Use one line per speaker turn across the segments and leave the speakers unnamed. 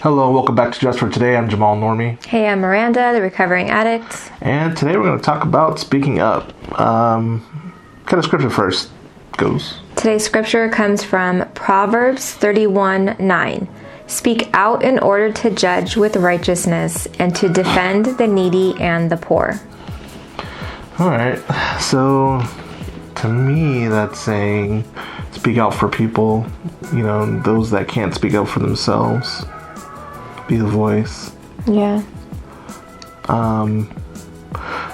Hello, welcome back to Just for Today. I'm Jamal Normie.
Hey, I'm Miranda, the recovering addict.
And today we're going to talk about speaking up. Kind of scripture first goes.
Today's scripture comes from Proverbs 31:9. Speak out in order to judge with righteousness and to defend the needy and the poor.
All right. So to me, that's saying speak out for people, those that can't speak up for themselves. Be the voice.
Yeah.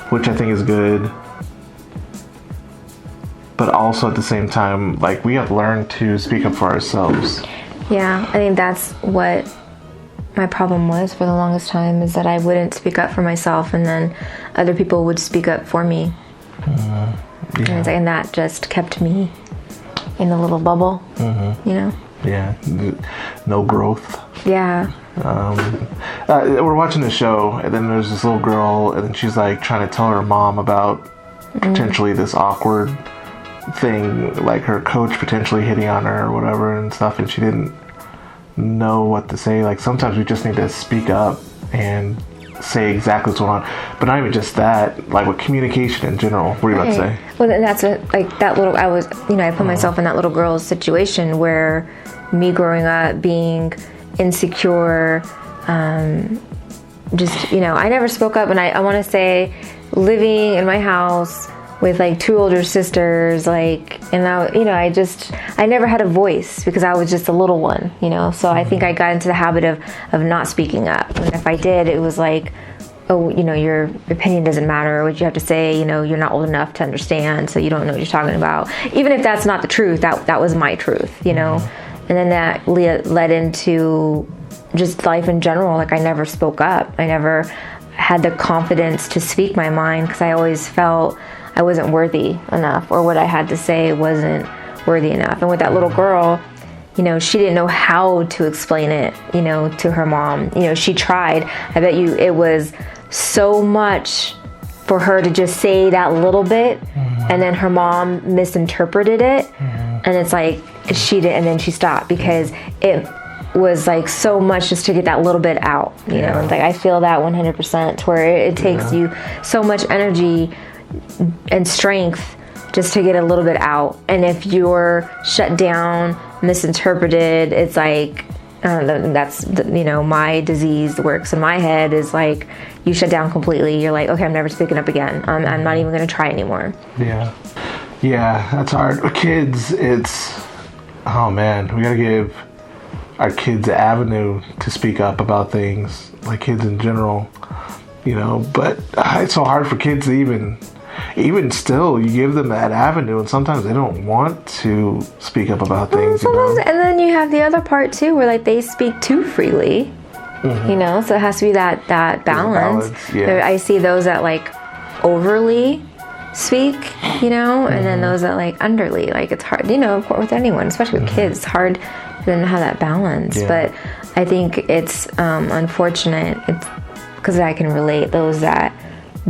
Which I think is good. But also at the same time, we have learned to speak up for ourselves.
Yeah, I think that's what my problem was for the longest time, is that I wouldn't speak up for myself and then other people would speak up for me.
Yeah.
And that just kept me in a little bubble,
Yeah, no growth.
Yeah.
We're watching the show, and then there's this little girl, and then she's trying to tell her mom about potentially this awkward thing, like her coach potentially hitting on her or whatever and stuff, and she didn't know what to say. Sometimes we just need to speak up and say exactly what's going on, but not even just that, with communication in general. What are you about to say?
Well, that's that little, I put myself in that little girl's situation where me growing up being insecure, I never spoke up, and I want to say living in my house with two older sisters, and I never had a voice because I was just a little one, so I think I got into the habit of not speaking up, and if I did, it was your opinion doesn't matter, what you have to say, you're not old enough to understand, so you don't know what you're talking about, even if that's not the truth. That was my truth, and then that led into just life in general. I never spoke up. I never had the confidence to speak my mind because I always felt I wasn't worthy enough, or what I had to say wasn't worthy enough. And with that little girl, she didn't know how to explain it, to her mom. She tried. I bet you it was so much for her to just say that little bit, and then her mom misinterpreted it, and it's she did, and then she stopped because it was so much just to get that little bit out, I feel that 100%, to where it takes you so much energy and strength just to get a little bit out, and if you're shut down, misinterpreted, it's that's my disease works in my head is you shut down completely. You're okay, I'm never speaking up again. I'm not even going to try anymore.
Yeah, that's hard. With kids, oh man, we gotta give our kids the avenue to speak up about things, kids in general, but it's so hard for kids to even still, you give them that avenue, and sometimes they don't want to speak up about things.
And then you have the other part too, where they speak too freely. So it has to be that balance.
Yeah.
I see those that overly speak, and then those that underly. It's hard, of course, with anyone, especially with kids. It's hard for them to have that balance.
Yeah.
But I think it's unfortunate. It's because I can relate those that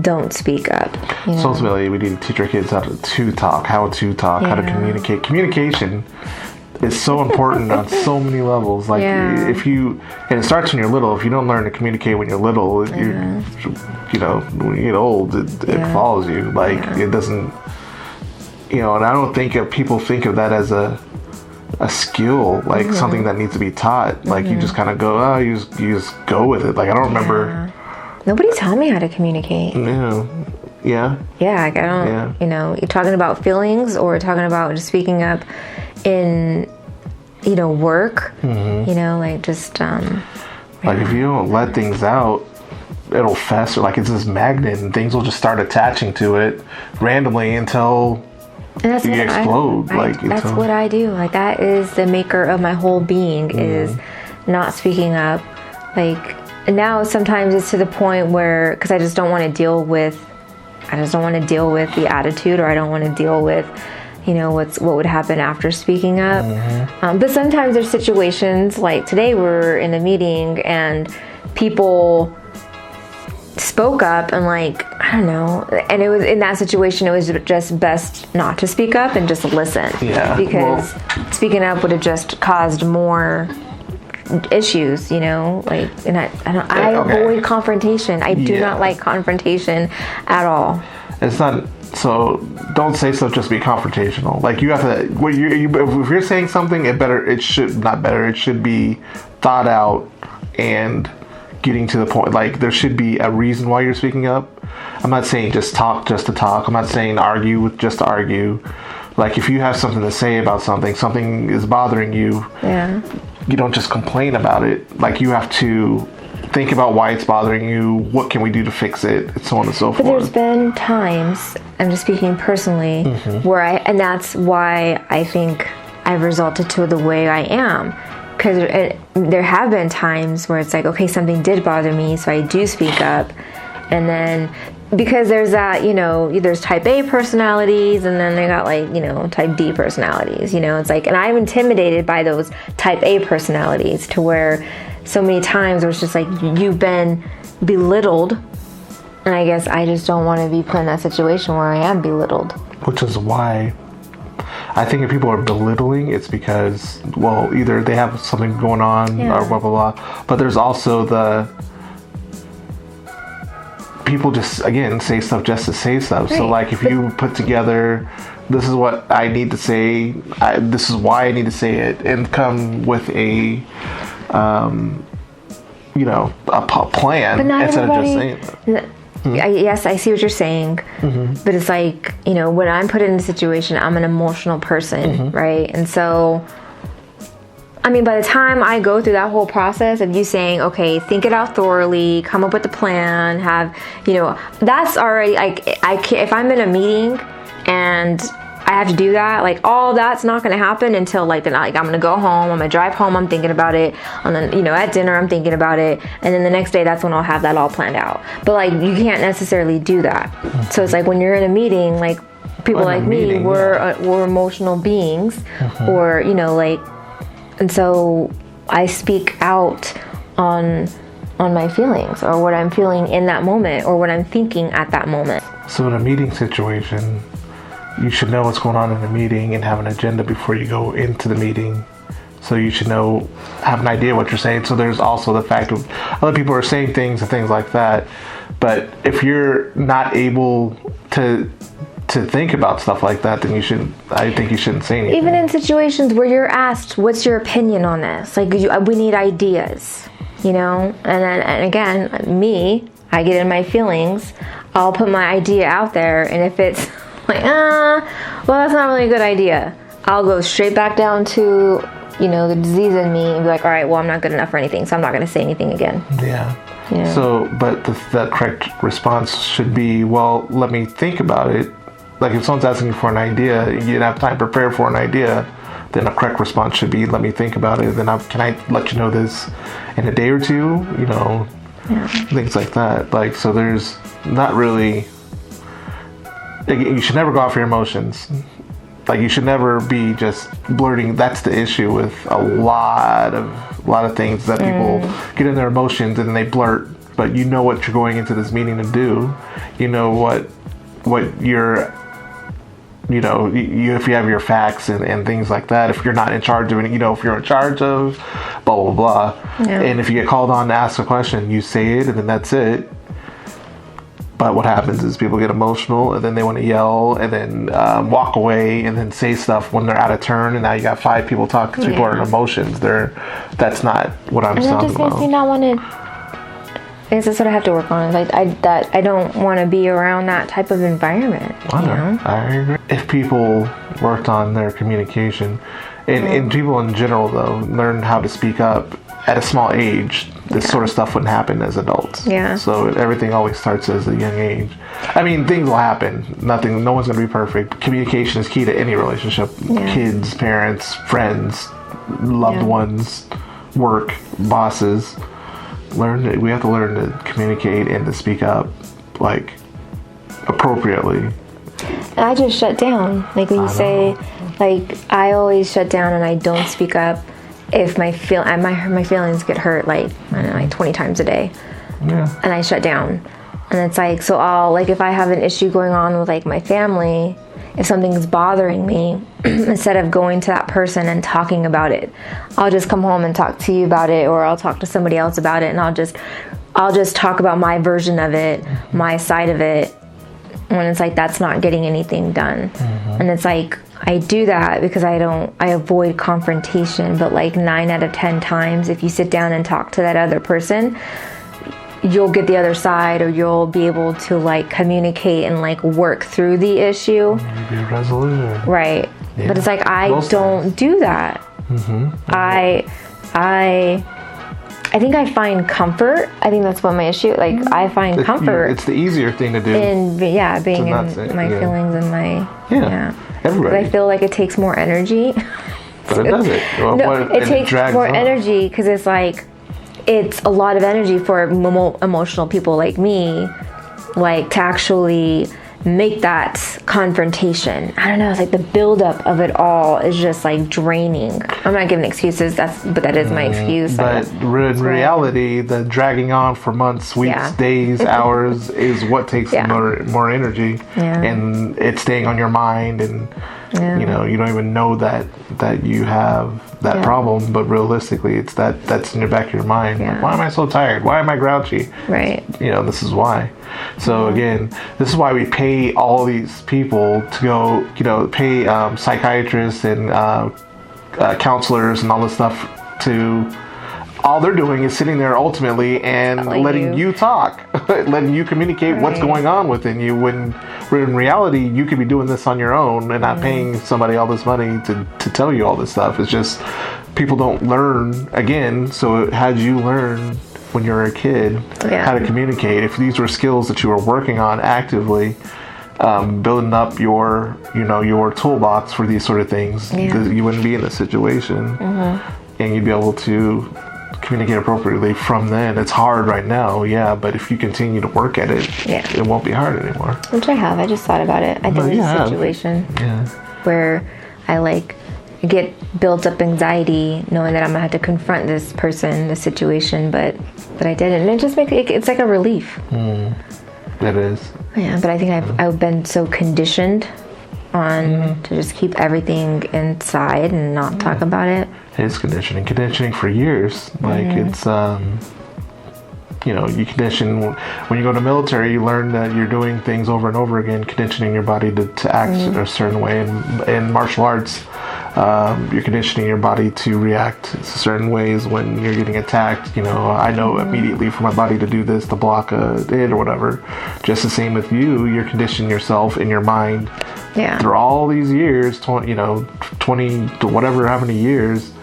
don't speak up.
So ultimately, we need to teach our kids how to talk, how to communicate. Communication is so important on so many levels. If you, and it starts when you're little. If you don't learn to communicate when you're little, when you get old, it follows you. It doesn't, and I don't think people think of that as a skill, something that needs to be taught. You just kind of go, you just go with it. I don't remember.
Nobody taught me how to communicate.
Yeah.
I don't, you're talking about feelings or talking about just speaking up in, work, just,
if you don't let things out, it'll fester. It's this magnet, and things will just start attaching to it randomly until you explode.
That's what I do. That is the maker of my whole being, is not speaking up. And now sometimes it's to the point where, because I just don't want to deal with the attitude, or I don't want to deal with, what would happen after speaking up. But sometimes there's situations today we're in a meeting and people spoke up and I don't know, and it was in that situation, it was just best not to speak up and just listen.
Yeah.
Because speaking up would have just caused more issues, you know, like, and I avoid confrontation. I do not like confrontation at all.
It's not, so don't say stuff just to be confrontational. Like, you have to, if you're saying something, it should be thought out and getting to the point. Like, there should be a reason why you're speaking up. I'm not saying just talk just to talk. I'm not saying argue just to argue. Like, if you have something to say about something is bothering you, you don't just complain about it. Like, you have to think about why it's bothering you, what can we do to fix it, and so on and so forth.
But there's been times, I'm just speaking personally, where and that's why I think I've resulted to the way I am. Because there have been times where it's like, okay, something did bother me, so I do speak up. And then, because there's that, you know, there's type A personalities, and then they got, like, you know, type D personalities, you know, it's like, and I'm intimidated by those type A personalities, to where so many times where it's just like, you've been belittled, and I guess I just don't want to be put in that situation where I am belittled. Which
is why I think if people are belittling, it's because, well, either they have something going on or blah, blah, blah. But there's also the people just, again, say stuff just to say stuff. Right. So, like, if you put together, this is what I need to say, this is why I need to say it, and come with a, you know, a plan instead of just saying it.
Yes, I see what you're saying, but it's like, you know, when I'm put in a situation, I'm an emotional person, right? And so, I mean, by the time I go through that whole process of you saying, okay, think it out thoroughly, come up with a plan, have, you know, that's already, like, if I'm in a meeting and I have to do that, like, all that's not going to happen until, like, the night. Like, I'm going to go home, I'm going to drive home, I'm thinking about it, and then, you know, at dinner I'm thinking about it, and then the next day, that's when I'll have that all planned out. But, like, you can't necessarily do that. So it's like, when you're in a meeting, like, people like me, we're emotional beings, or, you know, like, and so I speak out on my feelings, or what I'm feeling in that moment, or what I'm thinking at that moment.
So in a meeting situation, you should know what's going on in the meeting and have an agenda before you go into the meeting. So you should have an idea what you're saying. So there's also the fact of other people are saying things and things like that. But if you're not able to think about stuff like that, then I think you shouldn't say anything.
Even in situations where you're asked, what's your opinion on this? Like, we need ideas, you know? And again, I get in my feelings. I'll put my idea out there, and if it's like, well, that's not really a good idea, I'll go straight back down to, you know, the disease in me, and be like, all right, well, I'm not good enough for anything, so I'm not going to say anything again.
Yeah. So, but the correct response should be, well, let me think about it. Like, if someone's asking you for an idea, you didn't have time to prepare for an idea, then a correct response should be, let me think about it, then can I let you know this in a day or two, you know, things like that. Like, so there's not really, you should never go off your emotions. Like, you should never be just blurting. That's the issue with a lot of things that people get in their emotions and then they blurt. But you know what you're going into this meeting to do. You know what you're, you know, if you have your facts and things like that. If you're not in charge of it, you know, if you're in charge of blah blah blah. Yeah. And if you get called on to ask a question, you say it and then that's it. But what happens is people get emotional and then they want to yell and then walk away and then say stuff when they're out of turn, and now you got 5 people talking because people are in emotions. That's not what I'm talking about. It just makes me not want to.
I guess that's what I have to work on. I don't want to be around that type of environment.
I know. I agree. If people worked on their communication, and people in general though learn how to speak up at a small age, this sort of stuff wouldn't happen as adults. Yeah. So everything always starts as a young age. I mean, things will happen. No one's going to be perfect. Communication is key to any relationship. Yeah. Kids, parents, friends, loved ones, work, bosses. We have to learn to communicate and to speak up, like, appropriately.
I just shut down. Like, when you say, like, I always shut down and I don't speak up if my feelings get hurt, like, I don't know, like 20 times a day. Yeah. And I shut down. And it's like, so I'll, like, if I have an issue going on with, like, my family, if something's bothering me, instead of going to that person and talking about it, I'll just come home and talk to you about it, or I'll talk to somebody else about it, and I'll just talk about my version of it, my side of it, when it's like that's not getting anything done. And it's like I do that because I avoid confrontation, but like 9 out of 10 times, if you sit down and talk to that other person, you'll get the other side, or you'll be able to like communicate and like work through the issue.
Maybe a resolution.
Right. Yeah. But it's like I don't do that. I think I find comfort. I think that's what my issue. Like I find comfort.
It's the easier thing to do.
In being in my feelings and my
Everybody.
But I feel like it takes more energy.
But it doesn't.
It takes more energy because it's like it's a lot of energy for emotional people like me, like to actually make that confrontation. I don't know. It's like the buildup of it all is just like draining. I'm not giving excuses. But that is my excuse.
But in reality, the dragging on for months, weeks, days, hours is what takes more energy, and it's staying on your mind, and you know you don't even know that you have that problem, but realistically, it's that's in the back of your mind. Like, why am I so tired? Why am I grouchy?
Right.
You know, this is why. So again, this is why we pay all these people to go, pay psychiatrists and counselors and all this stuff to. All they're doing is sitting there ultimately and letting you talk, letting you communicate what's going on within you. When in reality, you could be doing this on your own and not paying somebody all this money to tell you all this stuff. It's just people don't learn again. So how did you learn when you were a kid how to communicate? If these were skills that you were working on actively, building up your toolbox for these sort of things, you wouldn't be in this situation, and you'd be able to communicate appropriately from then. It's hard right now, but if you continue to work at it, it won't be hard anymore.
Which I have. I just thought about it. I think there's a situation where I like get built up anxiety knowing that I'm gonna have to confront this person, this situation, but I didn't. And it just it's like a relief.
It is.
Yeah, but I think I've been so conditioned on to just keep everything inside and not talk about it.
It's conditioning for years. Like it's you condition when you go to military, you learn that you're doing things over and over again, conditioning your body to act a certain way. In martial arts, you're conditioning your body to react certain ways when you're getting attacked. I know immediately for my body to do this, to block a hit or whatever. Just the same with you, you're conditioning yourself in your mind through all these years, 20 to whatever, how many years,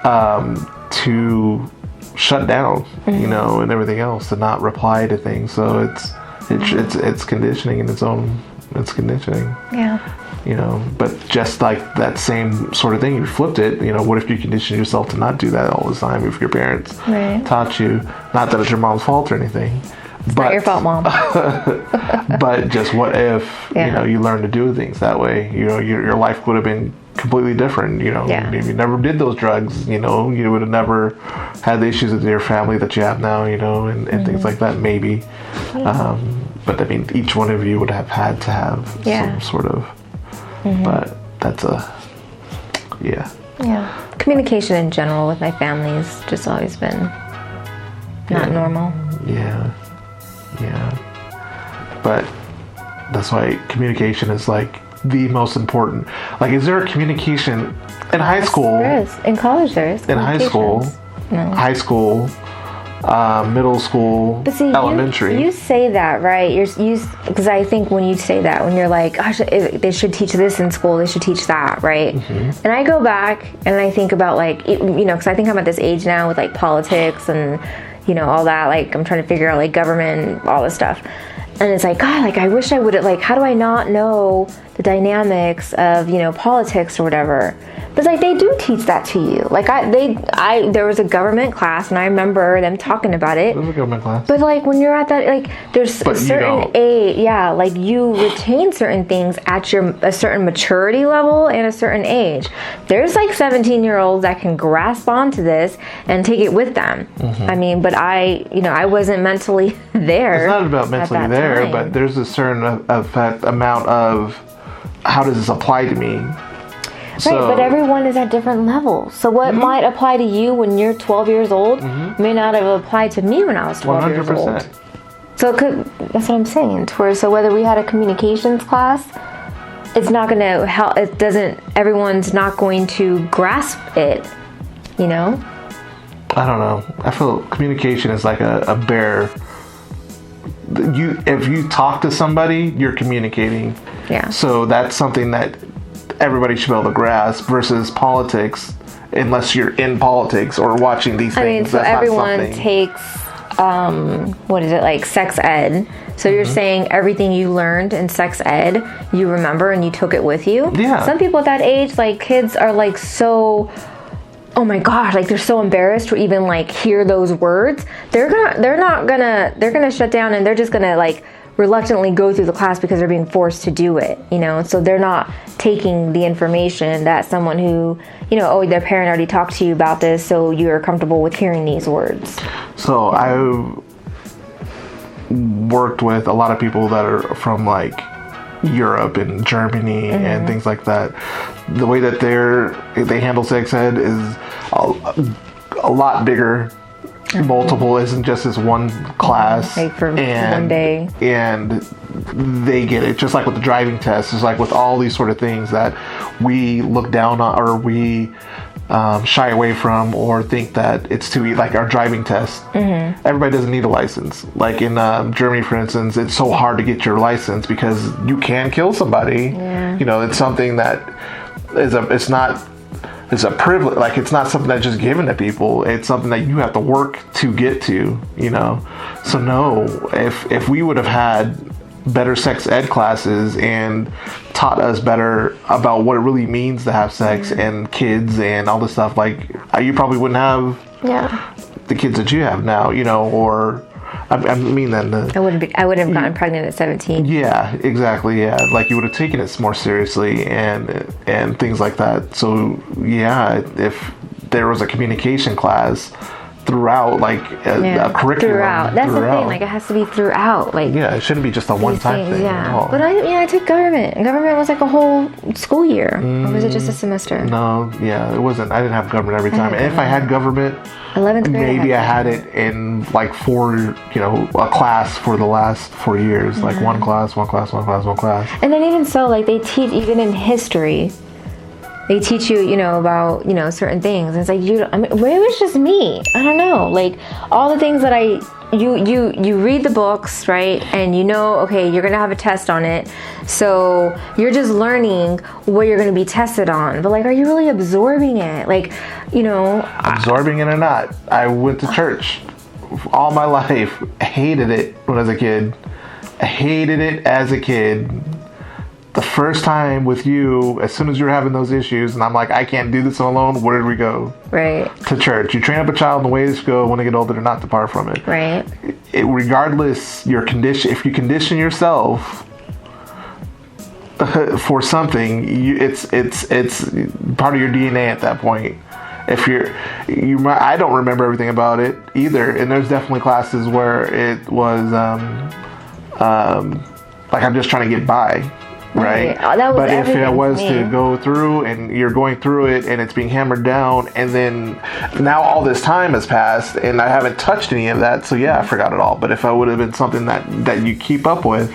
to shut down, and everything else, to not reply to things. So it's conditioning in its own. It's conditioning. But just like that same sort of thing, you flipped it. What if you condition yourself to not do that all the time? If your parents taught you, not that it's your mom's fault or anything.
It's not your fault, Mom.
But just what if you learn to do things that way? Your life would have been completely different. Maybe you never did those drugs. You would have never had the issues with your family that you have now. And things like that. Maybe. But I mean, each one of you would have had to have some sort of. But that's
Communication in general with my family has just always been not normal.
But that's why communication is like the most important. Like, is there a communication in high school?
There is. In college, there is.
In high school, middle school,
but see,
elementary.
You say that, right? Because I think when you say that, when you're like, gosh, they should teach this in school, they should teach that, right? And I go back and I think about because I think I'm at this age now with like politics and all that. Like I'm trying to figure out like government, all this stuff. And it's like, God, like I wish I would have, like, how do I not know the dynamics of, politics or whatever? But it's like they do teach that to you. Like there was a government class and I remember them talking about it.
There was a government class.
But like when you're at that, like there's a certain age, like you retain certain things at a certain maturity level and a certain age. There's like 17-year-olds that can grasp onto this and take it with them. I mean, but I wasn't mentally there.
It's not about mentally there, but there's a certain amount of how does this apply to me?
Right, but everyone is at different levels. So what might apply to you when you're 12 years old may not have applied to me when I was 12 years old. So it could, that's what I'm saying. So whether we had a communications class, it's not going to help. Everyone's not going to grasp it, you know?
I don't know. I feel communication is like a bear. If you talk to somebody, you're communicating.
Yeah.
So that's something that everybody should be able to grasp versus politics, unless you're in politics or watching these things.
I mean, so everyone takes, what is it, like sex ed. So you're saying everything you learned in sex ed, you remember and you took it with you?
Yeah.
Some people at that age, like kids are like so, oh my gosh, like they're so embarrassed to even like hear those words. They're gonna shut down, and they're just gonna like reluctantly go through the class because they're being forced to do it, you know? So they're not taking the information that someone who, you know, oh, their parent already talked to you about this, so you're comfortable with hearing these words.
So I've worked with a lot of people that are from like Europe and Germany and things like that. The way that they handle sex ed is a lot bigger. Multiple isn't just this one class,
like for one day,
and they get it. Just like with the driving test, it's like with all these sort of things that we look down on or we shy away from or think that it's too easy, like our driving test. Everybody doesn't need a license. Like in Germany, for instance, it's so hard to get your license because you can kill somebody. You know, it's something that it's a privilege. Like, it's not something that's just given to people. It's something that you have to work to get to, you know? So no, if we would have had better sex ed classes and taught us better about what it really means to have sex and kids and all this stuff, like, you probably wouldn't have the kids that you have now, you know, or I mean that I wouldn't
have gotten pregnant at 17.
Yeah, exactly. Yeah, like you would have taken it more seriously and things like that. So yeah, if there was a communication class throughout, like a curriculum
throughout. That's the thing. Like, it has to be throughout. Like,
yeah, it shouldn't be just a one-time thing.
Yeah, but I took government. Government was like a whole school year, or was it just a semester?
No, yeah, it wasn't. I didn't have government every time. And if I had government,
11th grade,
maybe I had it in like a class for the last 4 years, like one class.
And then even so, like they teach even in history. They teach you, you know, about, you know, certain things. And it's like, maybe it's just me. I don't know. Like, all the things that you read the books, right? And you know, okay, you're going to have a test on it. So you're just learning what you're going to be tested on. But, like, are you really absorbing it? Like, you know.
Absorbing it or not. I went to church all my life. I hated it when I was a kid. I hated it as a kid. The first time with you, as soon as you're having those issues, and I'm like, I can't do this alone, where did we go?
Right.
To church. You train up a child in the way to go when they get older to not depart from it.
Right.
Regardless your condition, if you condition yourself for something, it's part of your DNA at that point. If I don't remember everything about it either, and there's definitely classes where it was like I'm just trying to get by. Right. But if it was to go through and you're going through it and it's being hammered down, and then now all this time has passed and I haven't touched any of that, so yeah, I forgot it all. But if I would have been something that you keep up with,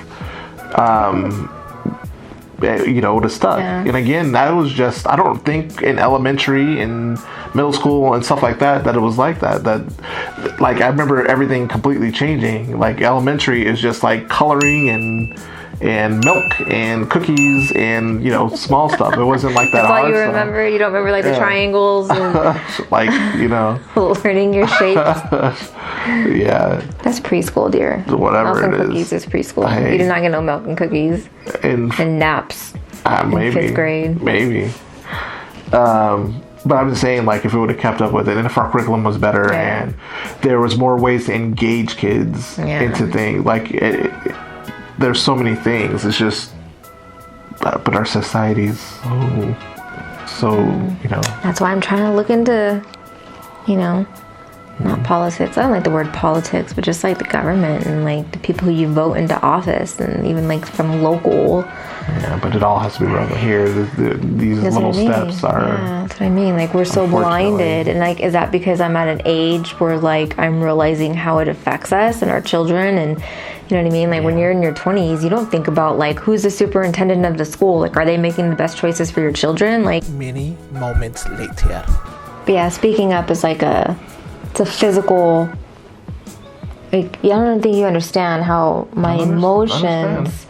you know, it would have stuck. Yeah. And again, that was just, I don't think in elementary and middle school and stuff like that it was like that. Like, I remember everything completely changing. Like, elementary is just like coloring and milk and cookies and, you know, small stuff. It wasn't like that.
That's
all
you remember? You don't remember like the triangles and
like, you know,
learning your shapes.
Yeah,
that's preschool, dear.
Whatever
milk
it
and cookies is preschool. You did not get no milk and cookies and naps
maybe
in 5th grade.
Maybe. But I'm just saying, like, if it would have kept up with it, and if our curriculum was better, and there was more ways to engage kids into things, like there's so many things. It's just, but our society's so, you know.
That's why I'm trying to look into, you know, not politics. I don't like the word politics, but just like the government and like the people who you vote into office, and even like from local
Yeah, but it all has to be wrong here. These
That's
little
what I mean.
steps are.
Yeah, that's what I mean. Like, we're so blinded, and like, is that because I'm at an age where like I'm realizing how it affects us and our children, and you know what I mean? Like, when you're in your 20s, you don't think about like who's the superintendent of the school. Like, are they making the best choices for your children? Like,
many moments later.
but yeah, speaking up is like it's a physical. Like, I don't think you understand how my emotions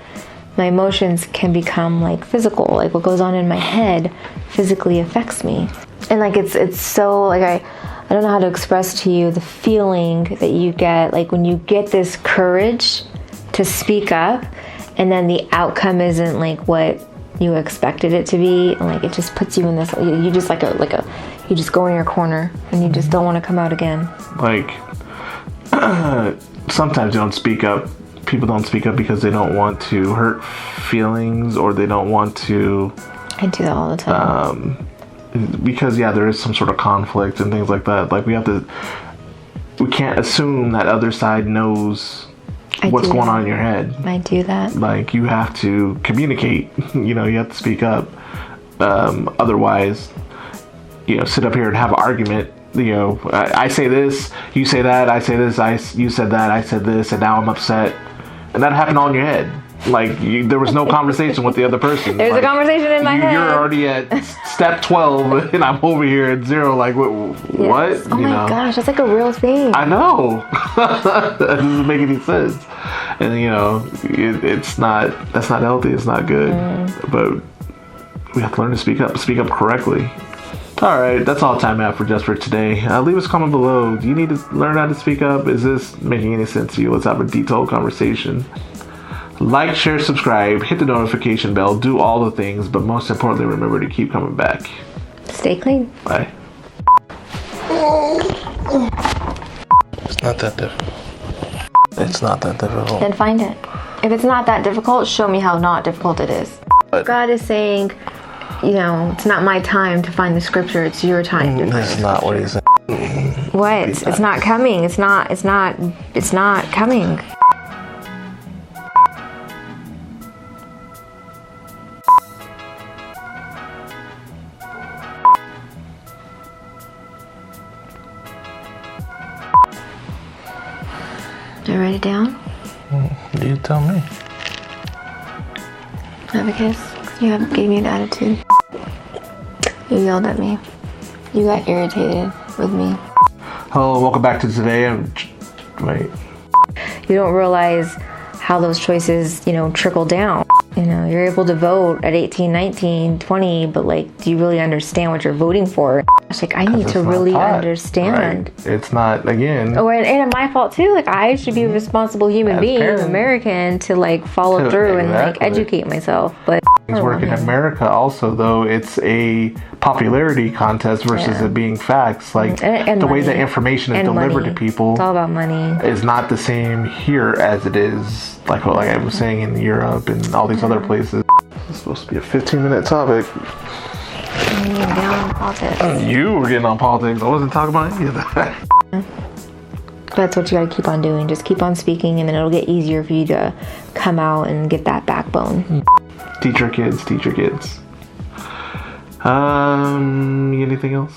can become like physical. Like, what goes on in my head physically affects me. And like, it's so like, I don't know how to express to you the feeling that you get like when you get this courage to speak up, and then the outcome isn't like what you expected it to be, and like it just puts you in this, you just you just go in your corner and you just don't want to come out again.
Like, sometimes you don't speak up. People don't speak up because they don't want to hurt feelings, or they don't want to.
I do that all the time.
Because there is some sort of conflict and things like that. Like, we can't assume that other side knows what's going on in your head.
I do that.
Like, you have to communicate. You have to speak up. Otherwise, sit up here and have an argument. I say this, you say that, I say this, you said that, I said this, and now I'm upset. And that happened all in your head. Like, there was no conversation with the other person.
There's a conversation in my head.
You're already at step 12, and I'm over here at 0. Like, what?
Oh my gosh, that's like a real thing.
I know. That doesn't make any sense. And, it's not, that's not healthy. It's not good. But we have to learn to speak up correctly. All right, that's all time I have for today. Leave us a comment below. Do you need to learn how to speak up? Is this making any sense to you? Let's have a detailed conversation. Like, share, subscribe, hit the notification bell, do all the things, but most importantly, remember to keep coming back.
Stay clean.
Bye.
It's not that difficult. It's not that difficult.
Then find it. If it's not that difficult, show me how not difficult it is. God is saying, it's not my time to find the scripture, it's your time to find
That's not what he's saying.
What? It's not coming. It's not coming. Do I write it down?
You tell me.
Have a kiss. You gave me an attitude. You yelled at me. You got irritated with me.
Hello, welcome back to today. Wait.
You don't realize how those choices, trickle down. You're able to vote at 18, 19, 20, but like, do you really understand what you're voting for? It's like, I need to really understand.
Right. It's not, again.
Oh, and it's my fault too. Like, I should be a responsible human being, American, to like follow through and like educate myself. But
things work in America also, though. It's a popularity contest versus it being facts. Like, and the way that information is delivered to people,
it's all about money,
is not the same here as it is like I was saying in Europe and all these other places. It's supposed to be a 15-minute topic.
Down on politics.
You were getting on politics. I wasn't talking about any of that.
That's what you gotta keep on doing. Just keep on speaking, and then it'll get easier for you to come out and get that backbone.
Teach your kids. Anything else?